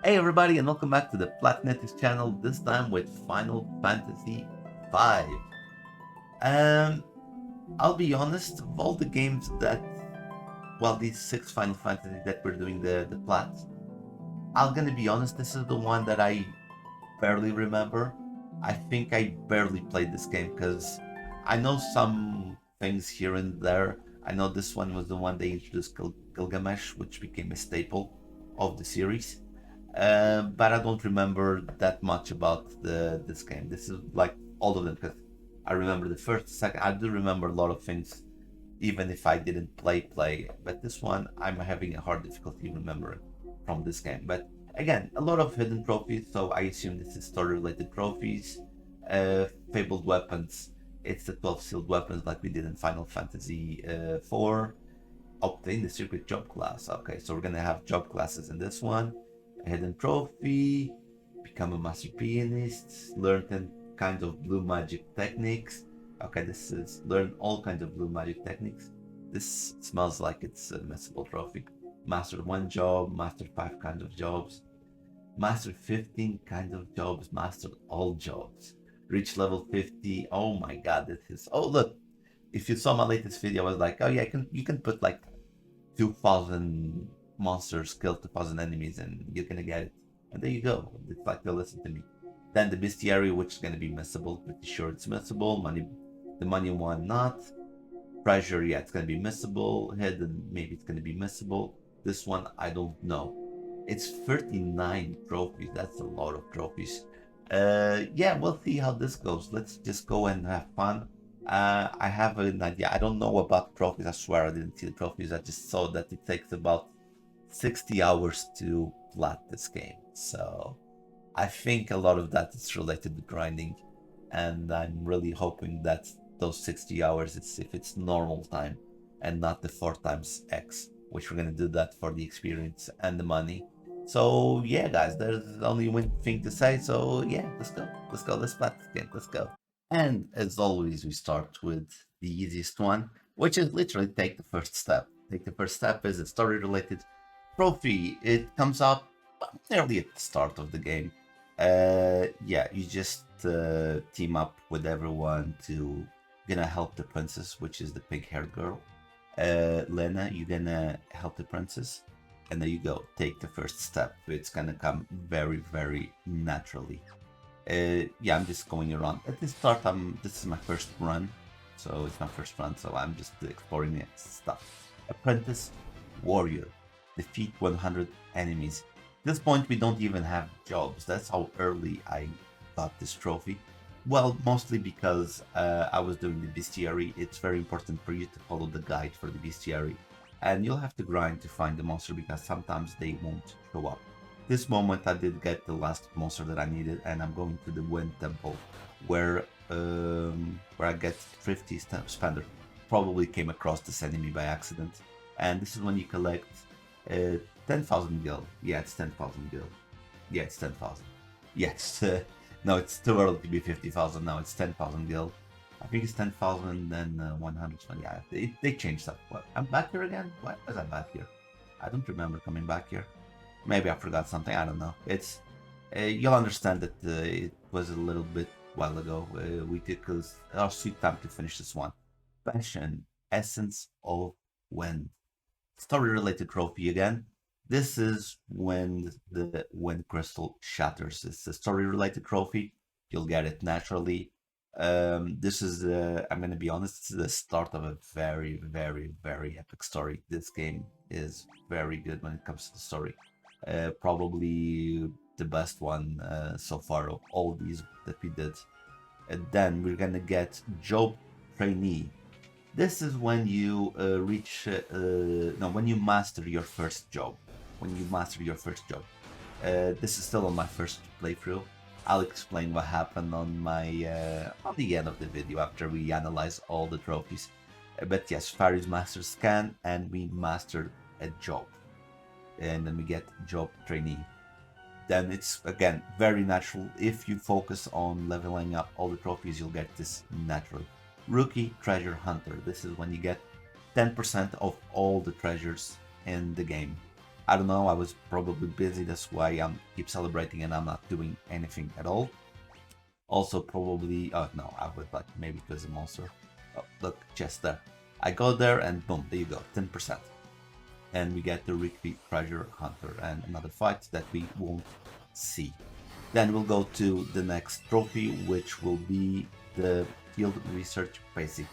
Hey everybody, and welcome back to the Platinator channel, this time with Final Fantasy V. Um, I'll be honest, of all the games that, well, these 6 Final Fantasy that we're doing the Plat, I'm gonna be honest, this is the one that I barely remember. I think I barely played this game because I know some things here and there. I know this one was the one they introduced Gilgamesh, which became a staple of the series. But I don't remember that much about this game. This is like all of them because I remember the first, second. I do remember a lot of things, even if I didn't play. But this one, I'm having a hard difficulty remembering from this game. But again, a lot of hidden trophies, so I assume this is story-related trophies. Fabled weapons. It's the 12 sealed weapons like we did in Final Fantasy 4. Obtain the secret job class. Okay, so we're gonna have job classes in this one. A hidden trophy, become a master pianist, learn 10 kinds of blue magic techniques. Okay, this is learn all kinds of blue magic techniques. This smells like it's a missable trophy. Master 1 job, master 5 kinds of jobs, master 15 kinds of jobs, master all jobs. Reach level 50. Oh my god, this is. Oh, look. If you saw my latest video, I was like, oh yeah, you can put like 2,000 monsters, kill 2,000 enemies, and you're gonna get it. And there you go. It's like they'll listen to me. Then the bestiary, which is gonna be missable. Pretty sure it's missable. Money, the money one not. Treasure, yeah, it's gonna be missable. Hidden, maybe it's gonna be missable. This one, I don't know. It's 39 trophies. That's a lot of trophies. Yeah, we'll see how this goes. Let's just go and have fun. I have an idea. I don't know about trophies. I swear I didn't see the trophies. I just saw that it takes about 60 hours to plat this game. So I think a lot of that is related to grinding. And I'm really hoping that those 60 hours, if it's normal time and not the 4 times X, which we're going to do that for the experience and the money. So yeah, guys, there's only one thing to say. So yeah, let's go. Let's plat this game. Let's go. And as always, we start with the easiest one, which is literally take the first step. Take the first step is a story-related trophy. It comes up nearly at the start of the game. Yeah, you just team up with everyone to gonna help the princess, which is the pink-haired girl. Lena, you're gonna help the princess, and there you go. Take the first step. It's gonna come very, very naturally. Yeah, I'm just going around. At the start, this is my first run, so it's my first run, so I'm just exploring it stuff. Apprentice Warrior. Defeat 100 enemies. At this point, we don't even have jobs. That's how early I got this trophy. Well, mostly because I was doing the bestiary. It's very important for you to follow the guide for the bestiary. And you'll have to grind to find the monster because sometimes they won't show up. This moment I did get the last monster that I needed, and I'm going to the Wind Temple, where I get Thrifty Spender. Probably came across this enemy by accident, and this is when you collect 10,000 gil. Yeah, it's 10,000 gil. Yeah, it's 10,000. Yes, no, it's too early to be 50,000 now. It's 10,000 gil. I think it's 10,000 and 120. Yeah, they changed that. What? I'm back here again? Why was I back here? I don't remember coming back here. Maybe I forgot something. I don't know. It's you'll understand that it was a little bit while ago. We took our sweet time to finish this one. Passion, Essence of Wind. Story-related trophy again. This is when the wind crystal shatters. It's a story-related trophy. You'll get it naturally. This is I'm gonna be honest. This is the start of a very, very, very epic story. This game is very good when it comes to the story. Probably the best one so far of all these that we did. And then we're gonna get Job Trainee. This is when you when you master your first job. When you master your first job. This is still on my first playthrough. I'll explain what happened on my on the end of the video after we analyze all the trophies. But yes, Fari's master scan, and we mastered a job. And then we get Job Trainee. Then it's again very natural. If you focus on leveling up all the trophies, you'll get this naturally. Rookie Treasure Hunter. This is when you get 10% of all the treasures in the game. I don't know, I was probably busy, that's why I'm keep celebrating and I'm not doing anything at all. Also probably, oh no, I would like, maybe it was a monster. Oh, look, just there. I go there and boom, there you go, 10%. And we get the repeat treasure hunter and another fight that we won't see. Then we'll go to the next trophy, which will be the field research basic.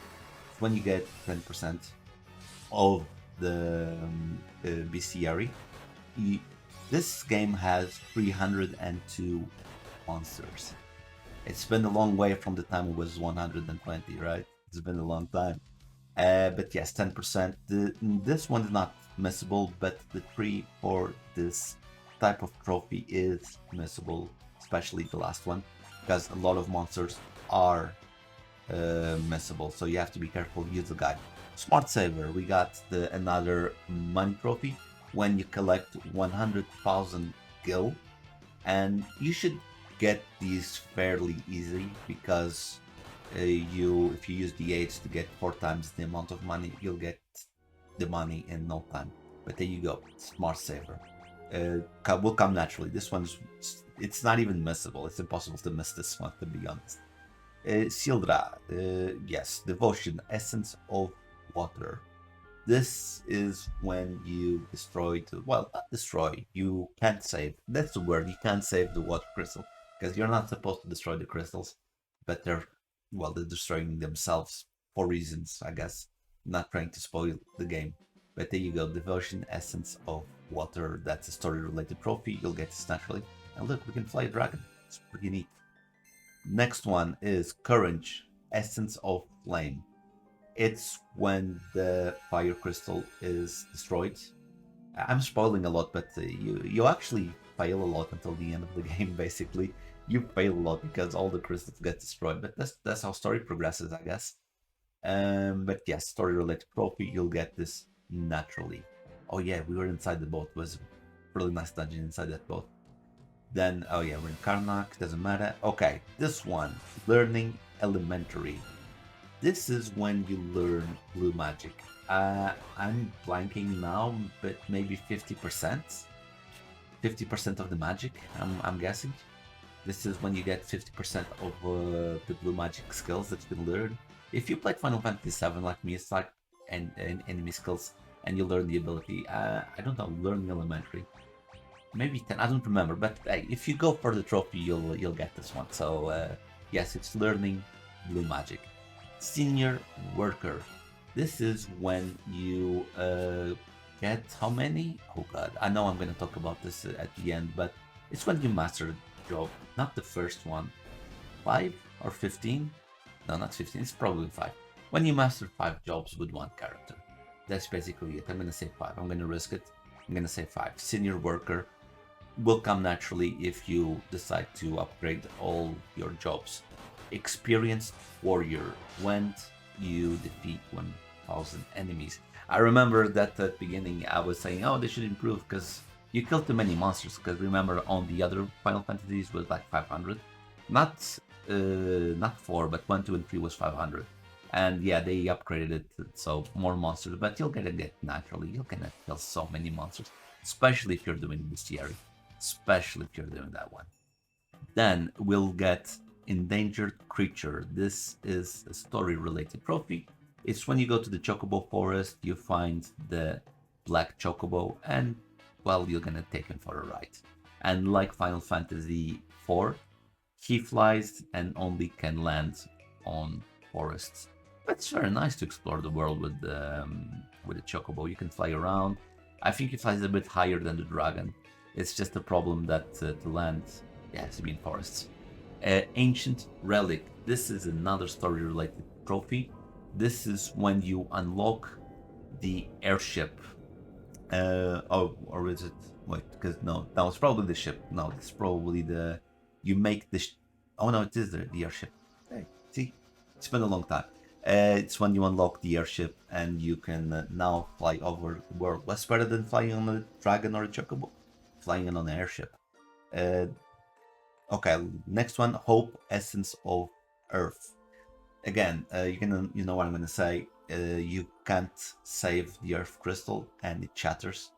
When you get 10% of the bestiary, this game has 302 monsters. It's been a long way from the time it was 120, right? It's been a long time. But yes, 10%. This one is not missable, but the tree for this type of trophy is missable, especially the last one, because a lot of monsters are missable, so you have to be careful, use the guide. Smart Saver, we got another money trophy when you collect 100,000 gil, and you should get these fairly easy because if you use the 8 to get 4 times the amount of money, you'll get the money in no time. But there you go, Smart Saver. Will come naturally. This one's, it's not even missable. It's impossible to miss this one, to be honest. Sildra, yes, Devotion, Essence of Water. This is when you destroy, well, not destroy, you can't save. That's the word, you can't save the water crystal. Because you're not supposed to destroy the crystals, but they're destroying themselves for reasons, I guess. Not trying to spoil the game. But there you go, Devotion, Essence of Water. That's a story-related trophy. You'll get this naturally. And look, we can fly a dragon. It's pretty neat. Next one is Courage, Essence of Flame. It's when the fire crystal is destroyed. I'm spoiling a lot, but you actually fail a lot until the end of the game. Basically, you fail a lot because all the crystals get destroyed. But that's how story progresses, I guess. But yes, story-related trophy. You'll get this naturally. Oh yeah, we were inside the boat. It was a really nice dungeon inside that boat. Then, oh yeah, we're in Karnak, doesn't matter. Okay, this one, Learning Elementary. This is when you learn blue magic. I'm blanking now, but maybe 50%? 50% of the magic, I'm guessing. This is when you get 50% of the blue magic skills that you can learn. If you played Final Fantasy VII like me, it's like enemy skills, and you learn the ability. I don't know, Learning Elementary. Maybe 10, I don't remember, but if you go for the trophy, you'll get this one. So yes, it's learning blue magic. Senior worker. This is when you get how many? Oh god, I know I'm gonna talk about this at the end, but it's when you master a job, not the first one. 5 or 15? No, not 15, it's probably 5. When you master 5 jobs with one character. That's basically it. I'm gonna say 5. I'm gonna risk it. I'm gonna say 5. Senior worker will come naturally if you decide to upgrade all your jobs. Experienced warrior, when you defeat 1000 enemies. I remember that at the beginning I was saying, oh, they should improve because you killed too many monsters. Because remember, on the other Final Fantasies was like 500, not 4, but 1, 2, and 3 was 500. And yeah, they upgraded it, so more monsters, but you're gonna get naturally, you're gonna kill so many monsters, especially if you're doing bestiary, especially if you're doing that one. Then we'll get endangered creature. This is a story related trophy. It's when you go to the Chocobo forest, you find the black Chocobo, and well, you're gonna take him for a ride. And like Final Fantasy IV, he flies and only can land on forests. But it's very nice to explore the world with the Chocobo. You can fly around. I think he flies a bit higher than the dragon. It's just a problem that to land, yeah, it has to be in forests. Ancient Relic. This is another story-related trophy. This is when you unlock the airship. Or is it? Wait, because no, that was probably the ship. No, it's probably the. You make the. Oh no, it is the airship. Hey, see, it's been a long time. It's when you unlock the airship and you can now fly over the world. What's better than flying on a dragon or a chocobo? Flying on an airship. Okay, next one, Hope, Essence of Earth. Again, you know what I'm gonna say. You can't save the Earth crystal and it shatters.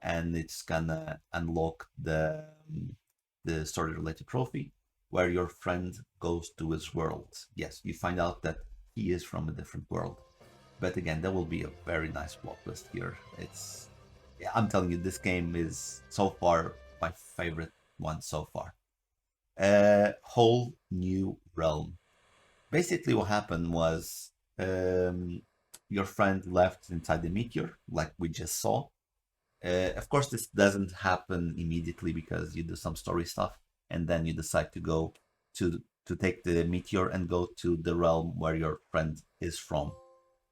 and it's gonna unlock the story-related trophy where your friend goes to his world. Yes, you find out that he is from a different world. But again, that will be a very nice plot twist here. Yeah, I'm telling you, this game is so far my favorite one so far. A whole new realm. Basically, what happened was your friend left inside the meteor, like we just saw. Of course, this doesn't happen immediately because you do some story stuff, and then you decide to go to take the meteor and go to the realm where your friend is from.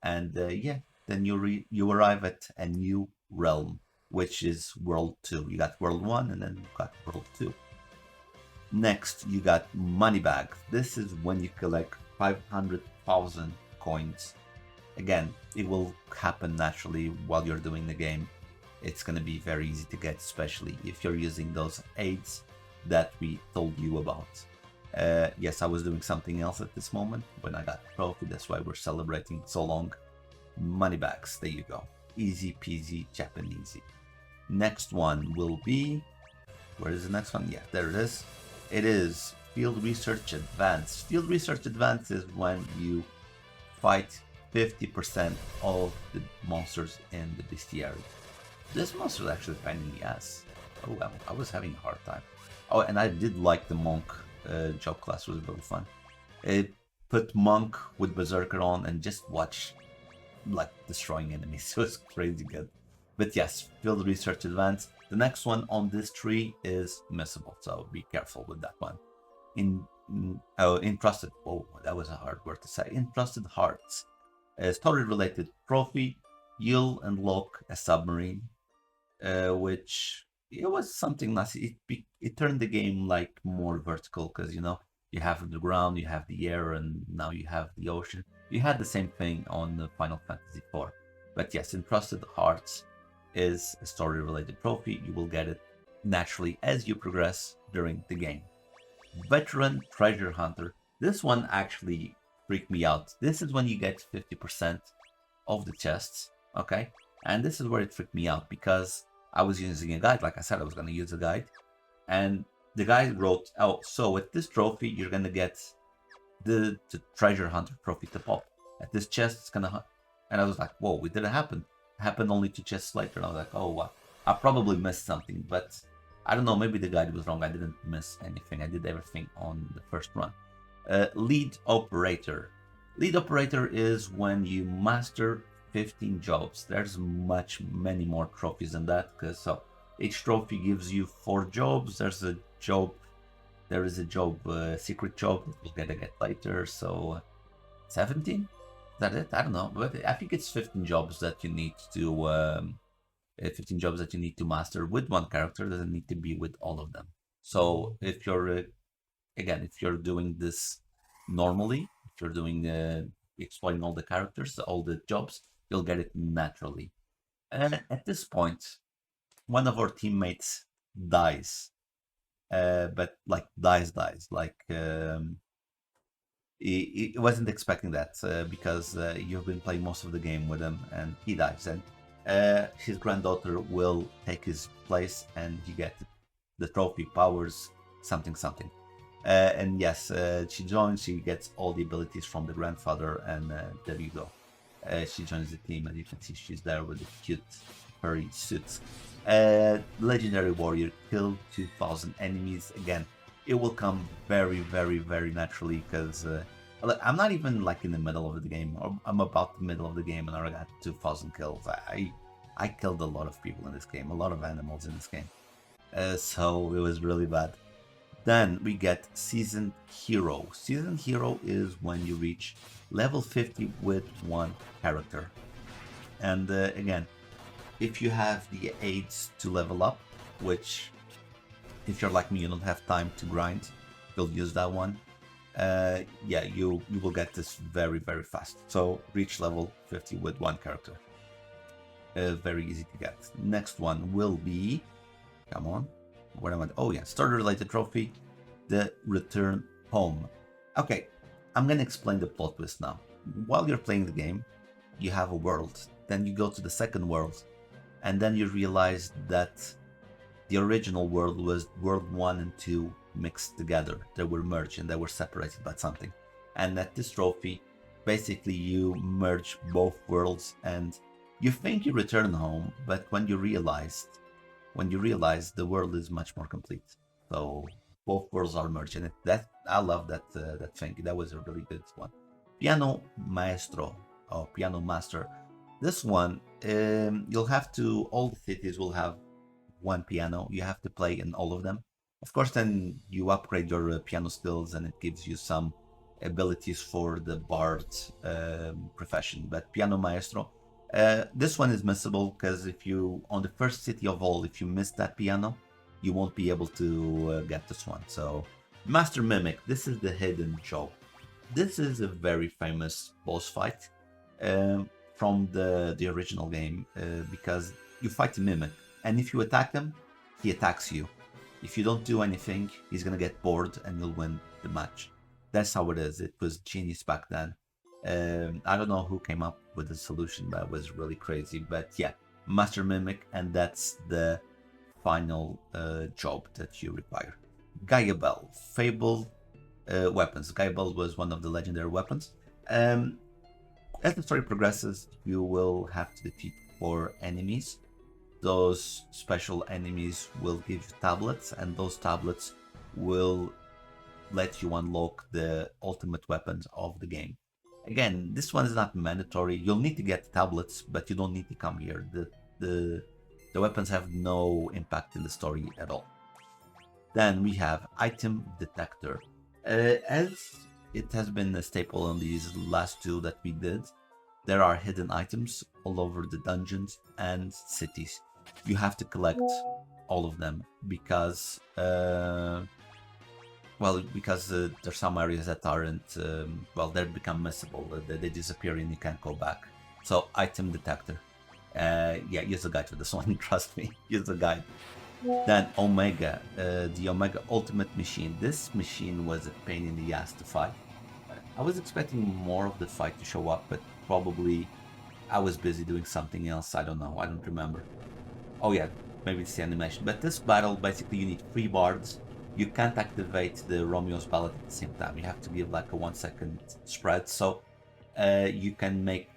And yeah, then you arrive at a new realm, which is World 2. You got World 1 and then you got World 2. Next, you got money bags. This is when you collect 500,000 coins. Again, it will happen naturally while you're doing the game. It's going to be very easy to get, especially if you're using those aids that we told you about. Yes, I was doing something else at this moment when I got the trophy. That's why we're celebrating so long. Money bags, there you go. Easy peasy Japanese. Next one will be, where is the next one? Yeah, there it is. It is Field Research Advance. Field Research Advance is when you fight 50% of the monsters in the bestiary. This monster is actually a pain in the ass. Oh, well, I was having a hard time. Oh, and I did like the monk job class, was really fun. It put monk with berserker on and just watch like destroying enemies. It was crazy good. But yes, Field Research Advance. The next one on this tree is missable, so be careful with that one. Entrusted. Oh, that was a hard word to say. Entrusted Hearts. A story-related trophy. You'll unlock a submarine, which it was something nice. It turned the game like more vertical because you have the ground, you have the air, and now you have the ocean. You had the same thing on the Final Fantasy IV. But yes, Entrusted Hearts is a story-related trophy. You will get it naturally as you progress during the game. Veteran Treasure Hunter. This one actually freaked me out. This is when you get 50% of the chests, okay? And this is where it freaked me out because I was using a guide. Like I said, I was going to use a guide. And the guy wrote, oh, so with this trophy, you're going to get the Treasure Hunter trophy to pop. At this chest, it's going to... And I was like, whoa, it didn't happen. It happened only 2 chests later. And I was like, oh, wow. I probably missed something, but I don't know. Maybe the guide was wrong. I didn't miss anything. I did everything on the first run. Lead Operator. Lead Operator is when you master 15 jobs. There's many more trophies than that, because so each trophy gives you 4 jobs. There is a job, secret job that we'll get later. So 17? Is that it? I don't know, but I think it's 15 jobs that you need to 15 jobs that you need to master with one character. Doesn't need to be with all of them. So if you're if you're doing this normally, if you're doing exploiting all the characters, all the jobs, you'll get it naturally. And at this point, one of our teammates dies, but like dies. Like he wasn't expecting that because you've been playing most of the game with him, and he dies. And his granddaughter will take his place, and you get the trophy powers something. And yes, she joins. She gets all the abilities from the grandfather, and there you go. She joins the team, and you can see she's there with the cute furry suits. Legendary Warrior, kill 2,000 enemies. Again, it will come very, very, very naturally because I'm not even like in the middle of the game. I'm about the middle of the game, and I got 2,000 kills. I killed a lot of people in this game, a lot of animals in this game. So it was really bad. Then we get Seasoned Hero. Seasoned Hero is when you reach level 50 with one character. And again, if you have the aids to level up, which if you're like me, you don't have time to grind, you'll use that one. Yeah, you will get this very, very fast. So reach level 50 with one character. Very easy to get. Next one will be, come on, where am I? Oh yeah, starter related trophy, the Return Home. Okay, I'm gonna explain the plot twist now. While you're playing the game, you have a world. Then you go to the second world, and then you realize that the original world was World 1 and 2 mixed together. They were merged and they were separated by something. And at this trophy, basically you merge both worlds and you think you return home, but when you realize the world is much more complete. So both worlds are merged, and that I love that thing. That was a really good one. Piano Maestro or Piano Master. This one, you'll have to. All the cities will have one piano. You have to play in all of them. Of course, then you upgrade your piano skills, and it gives you some abilities for the bard profession. But Piano Maestro, this one is missable because if you on the first city of all, if you miss that piano, you won't be able to get this one. So Master Mimic, this is the hidden joke. This is a very famous boss fight from the original game because you fight a mimic, and if you attack him, he attacks you. If you don't do anything, he's gonna get bored and you'll win the match. That's how it is. It was genius back then. I don't know who came up with the solution, but it was really crazy. But yeah, Master Mimic, and that's the final job that you require. Gaia Bell, Fable weapons. Gaia Bell was one of the legendary weapons. As the story progresses, you will have to defeat 4 enemies. Those special enemies will give you tablets, and those tablets will let you unlock the ultimate weapons of the game. Again, this one is not mandatory. You'll need to get tablets, but you don't need to come here. The weapons have no impact in the story at all. Then we have item detector. As it has been a staple on these last 2 that we did, there are hidden items all over the dungeons and cities. You have to collect all of them because there's some areas that aren't they become missable. They disappear and you can't go back. So item detector. Use the guide for this one. Trust me, use the guide. Then Omega, the Omega Ultimate Machine. This machine was a pain in the ass to fight. I was expecting more of the fight to show up, but probably I was busy doing something else. I don't know. I don't remember. Oh yeah, maybe it's the animation. But this battle, basically you need 3 bards. You can't activate the Romeo's ballad at the same time. You have to give like a 1-second spread, so you can make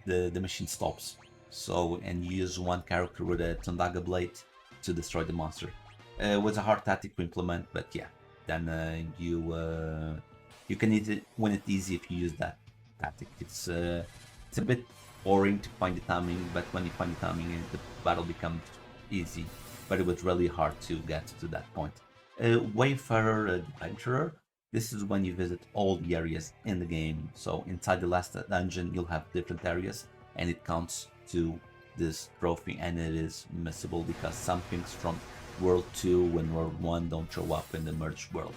the machine stops. So, and you use one character with a Tondaga blade to destroy the monster. It was a hard tactic to implement, but yeah, then you can win it easy if you use that tactic. It's a bit boring to find the timing, but when you find the timing, the battle becomes easy. But it was really hard to get to that point. Wayfarer Adventurer. This is when you visit all the areas in the game. So inside the last dungeon, you'll have different areas, and it counts to this trophy, and it is missable because some things from World 2 and World 1 don't show up in the merged world.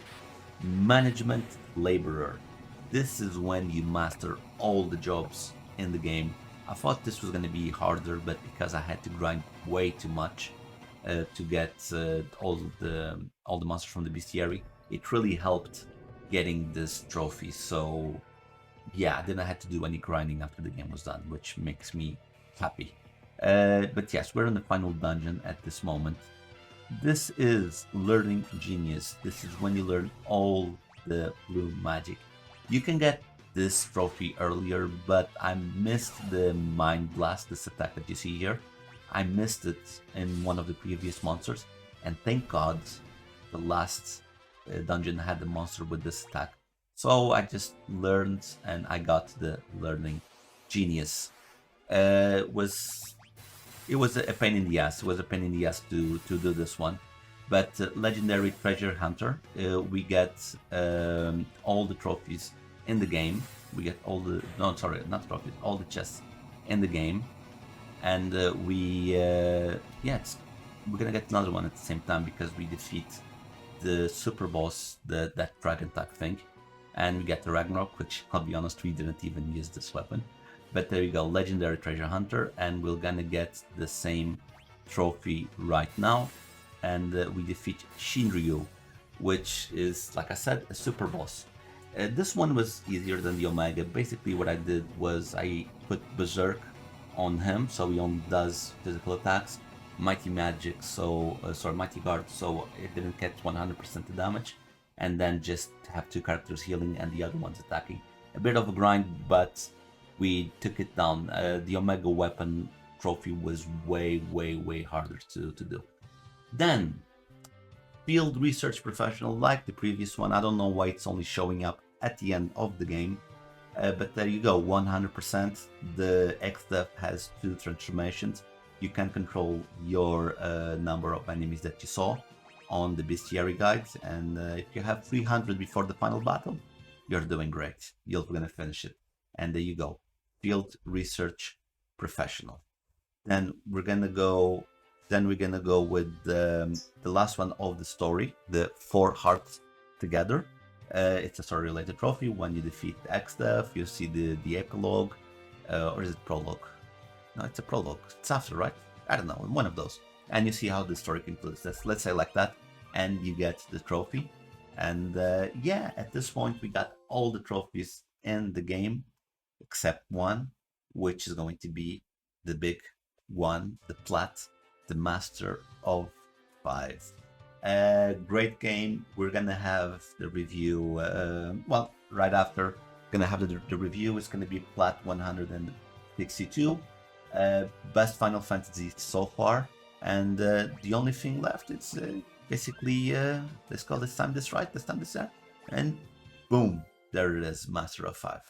Management Laborer. This is when you master all the jobs in the game. I thought this was going to be harder, but because I had to grind way too much to get all the monsters from the bestiary, it really helped getting this trophy. So yeah, then I had to do any grinding after the game was done, which makes me happy. But yes, we're in the final dungeon at this moment. This is Learning Genius. This is when you learn all the blue magic. You can get this trophy earlier, but I missed the Mind Blast, this attack that you see here. I missed it in one of the previous monsters, and thank God the last dungeon had the monster with this attack. So I just learned and I got the Learning Genius. It was a pain in the ass. It was a pain in the ass to do this one. But Legendary Treasure Hunter, we get all the trophies in the game. We get all the, no, sorry, not trophies, all the chests in the game. And we're gonna get another one at the same time because we defeat the super boss, that dragon type thing. And we get the Ragnarok, which I'll be honest, we didn't even use this weapon. But there you go, Legendary Treasure Hunter, and we're gonna get the same trophy right now. And we defeat Shinryu, which is, like I said, a super boss. This one was easier than the Omega. Basically what I did was I put Berserk on him, so he only does physical attacks. Mighty Magic, Mighty Guard, so it didn't get 100% the damage, and then just have two characters healing and the other ones attacking. A bit of a grind, but we took it down. The Omega Weapon trophy was way harder to do. Then, Field Research Professional, like the previous one. I don't know why it's only showing up at the end of the game. But there you go, 100%. The X-Dev has two transformations. You can control your number of enemies that you saw on the bestiary guides, and if you have 300 before the final battle, you're doing great. You're gonna finish it. And there you go, Field Research Professional. Then we're gonna go with the last one of the story, the Four Hearts Together. It's a story related trophy. When you defeat X-Dev, you see the epilogue, or is it prologue? No, it's a prologue. It's after, right? I don't know, one of those. And you see how the story concludes. Let's say like that, and you get the trophy. And yeah, at this point we got all the trophies in the game except one, which is going to be the big one, the Plat, the Master of Five. Great game. We're gonna have the review. Well, right after, gonna have the review. It's gonna be Plat 162. Best Final Fantasy so far, and the only thing left is basically let's call this time this right, this time this there, and boom, there it is, Master of Five.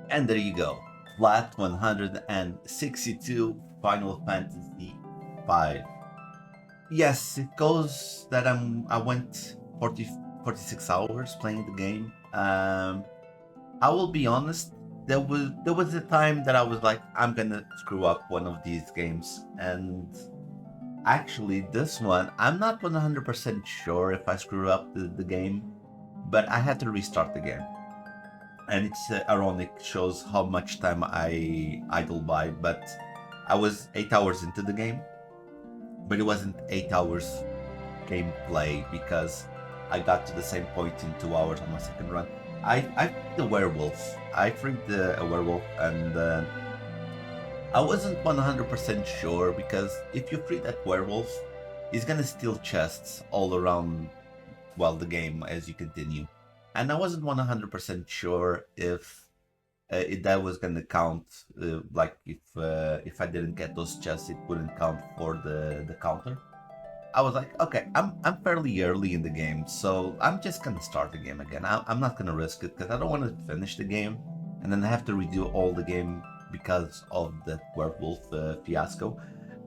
And there you go, Plat 162 Final Fantasy 5. Yes, it goes that I went 46 hours playing the game. I will be honest, there was a time that I was like, I'm gonna screw up one of these games, and actually this one, I'm not 100% sure if I screw up the game, but I had to restart the game. And it's ironic, shows how much time I idle by, but I was 8 hours into the game, but it wasn't 8 hours gameplay because I got to the same point in 2 hours on my second run. I freed the werewolf. I freed a werewolf, and I wasn't 100% sure because if you free that werewolf, he's gonna steal chests all around, well, the game as you continue. And I wasn't 100% sure if that was gonna count. Like if I didn't get those chests, it wouldn't count for the counter. I was like, okay, I'm fairly early in the game, so I'm just gonna start the game again. I'm not gonna risk it because I don't want to finish the game and then have to redo all the game because of the werewolf fiasco.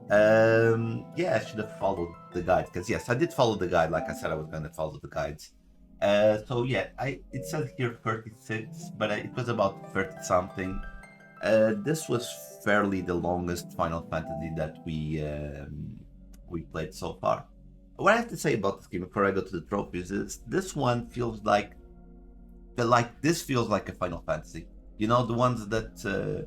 Yeah, I should have followed the guide because yes, I did follow the guide. Like I said, I was gonna follow the guides. So yeah, it says here 36, but it was about 30 something. This was fairly the longest Final Fantasy that we played so far. What I have to say about this game before I go to the trophies is this one feels like this feels like a Final Fantasy. You know, the ones that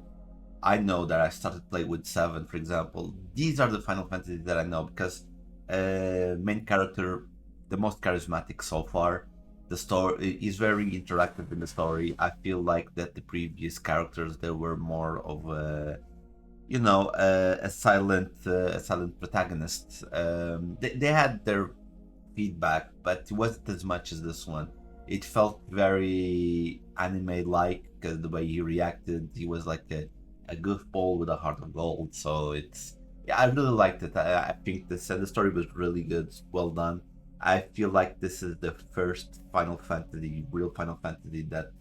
I know that I started playing with 7, for example. These are the Final Fantasies that I know because main character, the most charismatic so far. The story is very interactive in the story. I feel like that the previous characters, they were more of a, you know, a silent protagonist. They had their feedback, but it wasn't as much as this one. It felt very anime-like because the way he reacted, he was like a goofball with a heart of gold. So it's, yeah, I really liked it. I think the story was really good, well done. I feel like this is the first Final Fantasy, real Final Fantasy that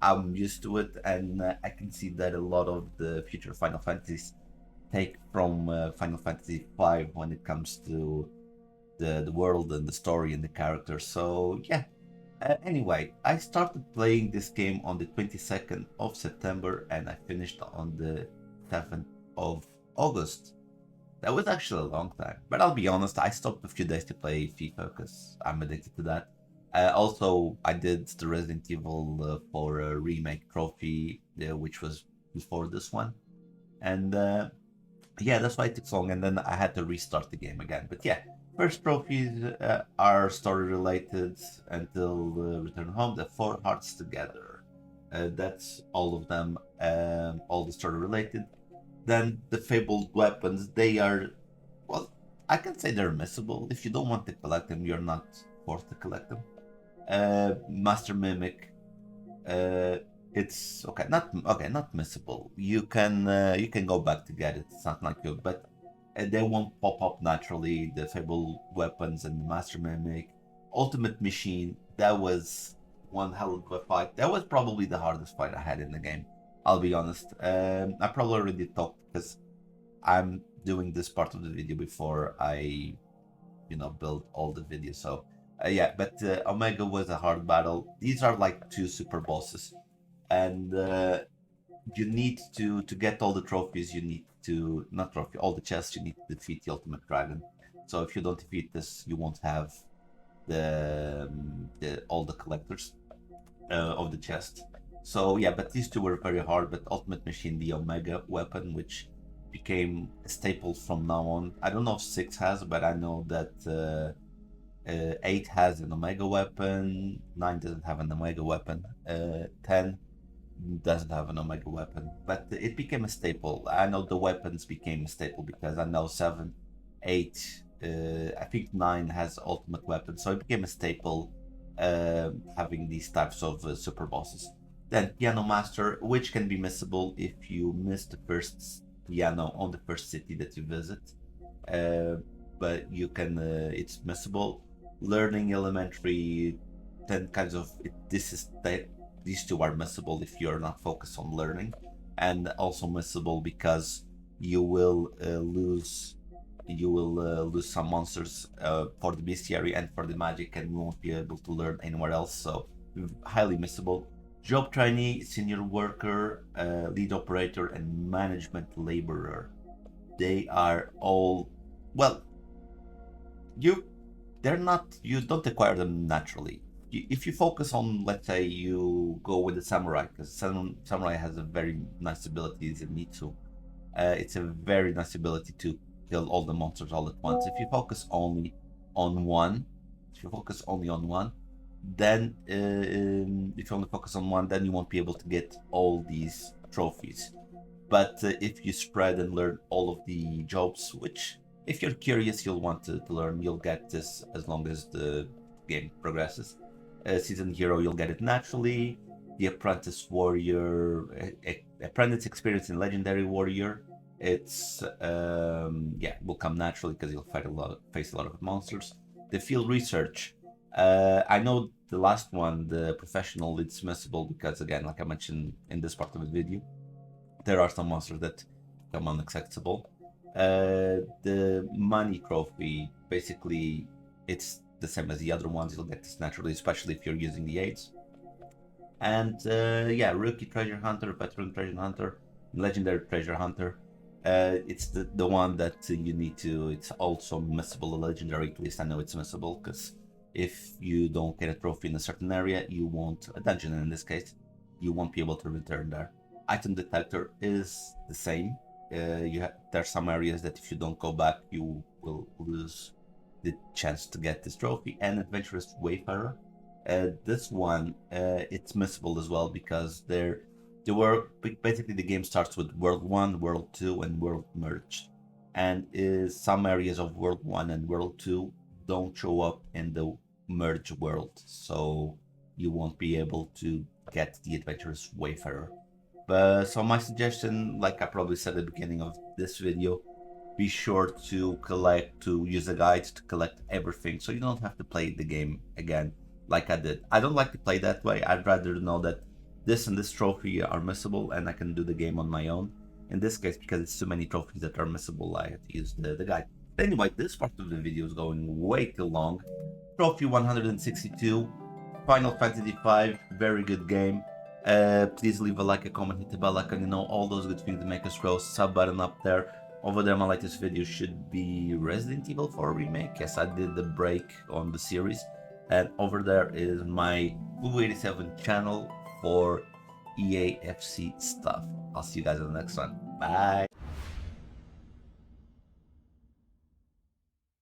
I'm used to it, and I can see that a lot of the future Final Fantasies take from Final Fantasy V when it comes to the world and the story and the characters. So yeah. Anyway, I started playing this game on the 22nd of September and I finished on the 7th of August. That was actually a long time, but I'll be honest, I stopped a few days to play FIFA because I'm addicted to that. Also, I did the Resident Evil 4 remake trophy, which was before this one. And yeah, that's why it took so long, and then I had to restart the game again. But yeah, first trophies are story related until Return Home, the Four Hearts Together. That's all of them, all the story related. Then the fabled weapons, they are, well, I can say they're missable. If you don't want to collect them, you're not forced to collect them. Master Mimic, uh, it's okay, not missable. You can go back to get it. It's not like you, but they won't pop up naturally. The fabled weapons and the Master Mimic, Ultimate Machine. That was one hell of a fight. That was probably the hardest fight I had in the game. I'll be honest. I probably already talked because I'm doing this part of the video before I, build all the videos. So yeah, but Omega was a hard battle. These are like two super bosses, and you need to get all the trophies. You need to not trophy all the chests. You need to defeat the ultimate dragon. So if you don't defeat this, you won't have the all the collectors of the chest. So yeah, but these two were very hard. But Ultimate Machine, the Omega weapon, which became a staple from now on. I don't know if 6 has, but I know that 8 has an Omega weapon, 9 doesn't have an Omega weapon, 10 doesn't have an Omega weapon, but it became a staple. I know the weapons became a staple because I know 7, 8, I think 9 has ultimate weapons, so it became a staple having these types of super bosses. Then Piano Master, which can be missable if you miss the first piano on the first city that you visit, but you can, it's missable. Learning Elementary, then kinds of, this is that these two are missable if you're not focused on learning, and also missable because you will lose some monsters for the bestiary and for the magic, and you won't be able to learn anywhere else. So highly missable. Job trainee, senior worker, lead operator, and management laborer. They are all, well, they're not, you don't acquire them naturally. If you focus on, let's say you go with the samurai, because samurai has a very nice abilities in Mitsu. It's a very nice ability to kill all the monsters all at once. If you focus only on one, then if you only focus on one, then you won't be able to get all these trophies. But if you spread and learn all of the jobs, which if you're curious, you'll want to learn, you'll get this as long as the game progresses. Seasoned Hero, you'll get it naturally. The Apprentice Warrior, Apprentice Experience in Legendary Warrior, it's will come naturally because you'll face a lot of monsters. The Field Research, I know the last one, the Professional, it's missable because, again, like I mentioned in this part of the video, there are some monsters that become unacceptable. The Money Trophy, basically, it's the same as the other ones. You'll get this naturally, especially if you're using the aids. And Rookie Treasure Hunter, Veteran Treasure Hunter, Legendary Treasure Hunter. It's the one that you need to. It's also missable, legendary. At least I know it's missable, because if you don't get a trophy in a certain area, you won't, a dungeon in this case, you won't be able to return there. Item Detector is the same. There's some areas that if you don't go back, you will lose the chance to get this trophy. And Adventurous Wayfarer, this one, it's missable as well because basically the game starts with World 1, World 2, and World Merged, and some areas of World 1 and World 2 don't show up in the merge world, so you won't be able to get the Adventurous Wayfarer. So my suggestion, like I probably said at the beginning of this video, be sure to use a guide to collect everything, so you don't have to play the game again like I did. I don't like to play that way. I'd rather know that this and this trophy are missable and I can do the game on my own. In this case, because it's too many trophies that are missable, I have to use the guide. But anyway, this part of the video is going way too long. Trophy 162, Final Fantasy V, very good game. Please leave a like, a comment, hit the bell icon, all those good things that make us grow. Sub button up there. Over there, my latest video should be Resident Evil 4 Remake. Yes, I did the break on the series. And over there is my Blue87 channel for EAFC stuff. I'll see you guys in the next one. Bye.